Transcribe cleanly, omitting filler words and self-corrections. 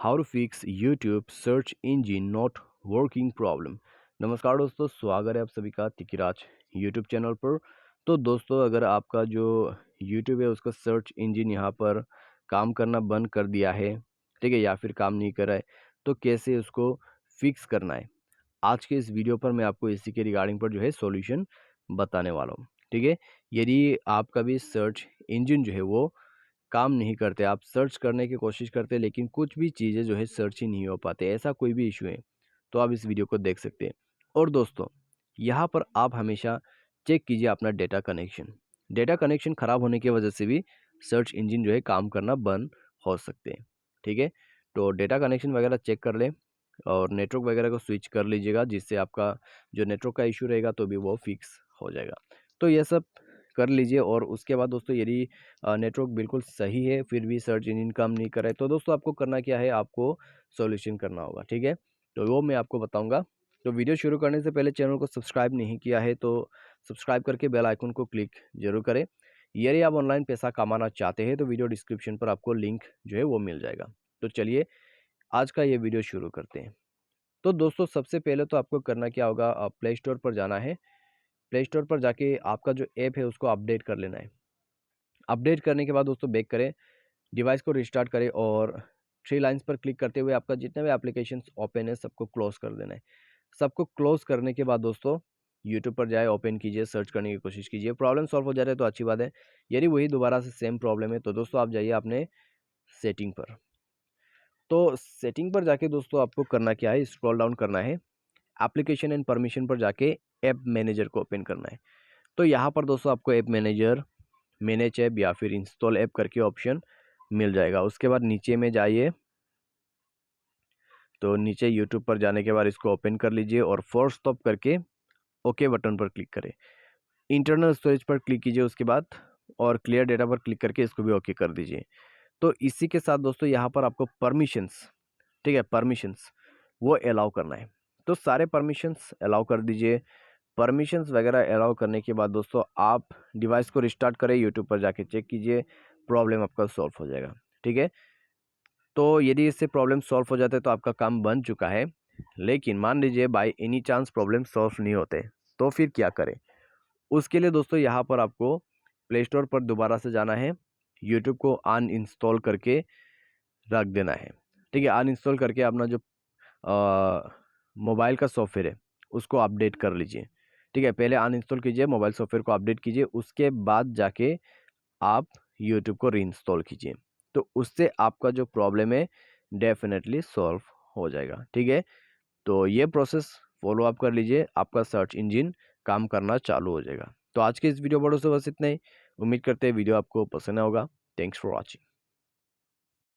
How to fix YouTube search engine not working problem. नमस्कार दोस्तों, स्वागत है आप सभी का तिकिराज यूट्यूब चैनल पर। तो दोस्तों, अगर आपका जो यूट्यूब है उसका सर्च इंजन यहाँ पर काम करना बंद कर दिया है, ठीक है, या फिर काम नहीं कर रहा है, तो कैसे उसको फिक्स करना है, आज के इस वीडियो पर मैं आपको इसी के रिगार्डिंग पर जो है सॉल्यूशन बताने वाला हूँ। ठीक है, यदि आपका भी सर्च इंजन जो है वो काम नहीं करते, आप सर्च करने की कोशिश करते हैं लेकिन कुछ भी चीज़ें जो है सर्च ही नहीं हो पाते, ऐसा कोई भी इशू है, तो आप इस वीडियो को देख सकते हैं। और दोस्तों, यहाँ पर आप हमेशा चेक कीजिए अपना डेटा कनेक्शन ख़राब होने की वजह से भी सर्च इंजन जो है काम करना बंद हो सकते हैं। ठीक है, तो डेटा कनेक्शन वगैरह चेक कर लें और नेटवर्क वगैरह को स्विच कर लीजिएगा, जिससे आपका जो नेटवर्क का इशू रहेगा तो भी वो फिक्स हो जाएगा। तो ये सब कर लीजिए। और उसके बाद दोस्तों, यदि नेटवर्क बिल्कुल सही है फिर भी सर्च इंजन काम नहीं कर रहा है, तो दोस्तों आपको करना क्या है, आपको सॉल्यूशन करना होगा। ठीक है, तो वो मैं आपको बताऊंगा। तो वीडियो शुरू करने से पहले चैनल को सब्सक्राइब नहीं किया है तो सब्सक्राइब करके बेल आइकन को क्लिक जरूर करें। यदि आप ऑनलाइन पैसा कमाना चाहते हैं तो वीडियो डिस्क्रिप्शन पर आपको लिंक जो है वो मिल जाएगा। तो चलिए आज का ये वीडियो शुरू करते हैं। तो दोस्तों, सबसे पहले तो आपको करना क्या होगा, प्ले स्टोर पर जाना है। प्ले स्टोर पर जाके आपका जो ऐप है उसको अपडेट कर लेना है। अपडेट करने के बाद दोस्तों बैक करें, डिवाइस को रिस्टार्ट करें और थ्री लाइंस पर क्लिक करते हुए आपका जितने भी एप्लीकेशंस ओपन है सबको क्लोज कर देना है। सबको क्लोज करने के बाद दोस्तों यूट्यूब पर जाए, ओपन कीजिए, सर्च करने की कोशिश कीजिए। प्रॉब्लम सॉल्व हो जाए तो अच्छी बात है। यदि वही दोबारा से सेम प्रॉब्लम है तो दोस्तों आप जाइए अपने सेटिंग पर। तो सेटिंग पर जाके दोस्तों आपको करना क्या है, स्क्रॉल डाउन करना है, एप्लीकेशन एंड परमिशन पर जाके ऐप मैनेजर को ओपन करना है। तो यहाँ पर दोस्तों आपको ऐप मैनेजर, मैनेज ऐप या फिर इंस्टॉल ऐप करके ऑप्शन मिल जाएगा। उसके बाद नीचे में जाइए, तो नीचे यूट्यूब पर जाने के बाद इसको ओपन कर लीजिए और फोर्स स्टॉप करके ओके बटन पर क्लिक करें। इंटरनल स्टोरेज पर क्लिक कीजिए उसके बाद, और क्लियर डेटा पर क्लिक करके इसको भी ओके कर दीजिए। तो इसी के साथ दोस्तों यहाँ पर आपको परमिशंस, ठीक है, परमिशंस वो अलाउ करना है। तो सारे परमिशंस अलाउ कर दीजिए। परमिशंस वगैरह अलाउ करने के बाद दोस्तों आप डिवाइस को रिस्टार्ट करें, यूट्यूब पर जाके चेक कीजिए, प्रॉब्लम आपका सॉल्व हो जाएगा। ठीक है, तो यदि इससे प्रॉब्लम सॉल्व हो जाता है तो आपका काम बन चुका है। लेकिन मान लीजिए by any chance problem solve नहीं होते, तो फिर क्या करें। उसके लिए दोस्तों यहाँ पर आपको प्ले स्टोर पर दोबारा से जाना है, यूट्यूब को अनइंस्टॉल करके रख देना है। ठीक है, अनइंस्टॉल करके अपना जो मोबाइल का सॉफ्टवेयर है उसको अपडेट कर लीजिए। ठीक है, पहले अनइंस्टॉल कीजिए, मोबाइल सॉफ्टवेयर को अपडेट कीजिए, उसके बाद जाके आप यूट्यूब को रीइंस्टॉल कीजिए। तो उससे आपका जो प्रॉब्लम है डेफिनेटली सॉल्व हो जाएगा। ठीक है, तो ये प्रोसेस फॉलो अप कर लीजिए, आपका सर्च इंजन काम करना चालू हो जाएगा। तो आज के इस वीडियो पर बस इतना ही। उम्मीद करते हैं वीडियो आपको पसंद आया होगा। Thanks for watching.